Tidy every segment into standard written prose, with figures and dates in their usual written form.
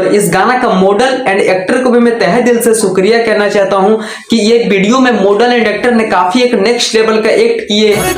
और इस गाना का मॉडल एंड एक्टर को भी मैं तहे दिल से शुक्रिया कहना चाहता हूं कि ये वीडियो में मॉडल एंड एक्टर ने काफी एक नेक्स्ट लेवल का एक्ट किए हैं।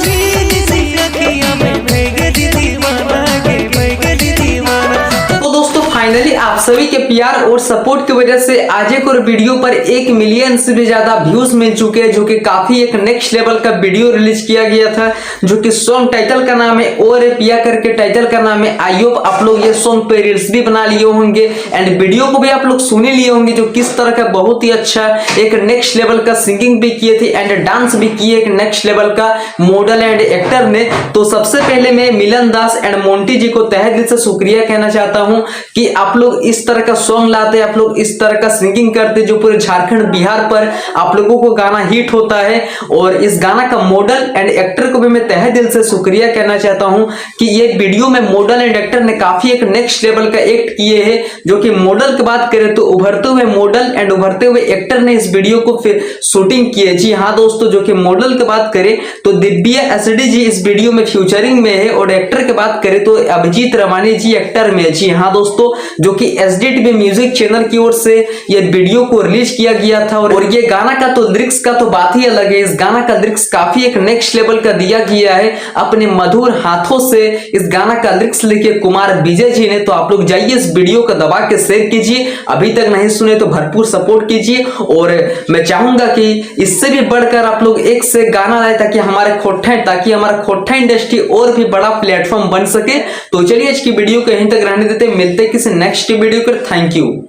फाइनली आप सभी के प्यार और सपोर्ट की वजह से आज एक और वीडियो पर 1 मिलियन से भी ज्यादा व्यूज मिल चुके हैं, जो कि काफी एक नेक्स्ट लेवल का वीडियो रिलीज किया गया था, जो कि सॉन्ग टाइटल का नाम है और पिया करके टाइटल का नाम है। आई होप आप लोग ये सॉन्ग पे रील्स भी बना लिए होंगे एंड वीडियो को भी आप लोग सुन लिए होंगे, जो किस तरह का बहुत ही अच्छा एक नेक्स्ट लेवल का सिंगिंग भी किए थे एंड डांस भी किए एक नेक्स्ट लेवल का मॉडल एंड एक्टर ने। तो सबसे पहले मैं मिलन दास एंड मोंटी जी को तहे दिल से शुक्रिया कहना चाहता हूं कि आप लोग इस तरह का सॉन्ग लाते, आप लोग इस तरह का सिंगिंग करते, जो पूरे झारखंड बिहार पर आप लोगों को गाना हिट होता है। और इस गाना का मॉडल एंड एक्टर को भी मैं तहे दिल से शुक्रिया कहना चाहता हूं कि ये वीडियो में मॉडल एंड एक्टर ने काफी एक नेक्स्ट लेवल का एक्ट किए हैं, जो कि मॉडल की बात करें तो उभरते हुए मॉडल एंड उभरते हुए एक्टर ने इस वीडियो को फिर शूटिंग की है। जी हाँ दोस्तों, जो कि मॉडल की बात करें तो दिव्या एसडी जी इस वीडियो में फ्यूचरिंग में है और एक्टर की बात करें तो अभिजीत रवानी जी एक्टर में। जी हाँ दोस्तों, जो कि SDTV म्यूजिक चैनल की ओर से ये वीडियो को रिलीज किया गया था। और ये गाना का तो लिरिक्स का तो बात ही अलग है। इस गाना का लिरिक्स काफी एक नेक्स्ट लेवल का दिया गया है अपने मधुर हाथों से। इस गाना का लिरिक्स लिखे कुमार विजय जी ने। तो आप लोग जाइए इस वीडियो को दबा के शेयर कीजिए, अभी तक नहीं सुने तो भरपूर सपोर्ट कीजिए। और मैं चाहूंगा कि इससे भी बढ़कर आप लोग एक से गाना लाए ताकि हमारा खोटा इंडस्ट्री और भी बड़ा प्लेटफॉर्म बन सके। तो चलिए आज की वीडियो को यहीं तक रहने देते, मिलते किसी नेक्स्ट वीडियो पर। Thank you.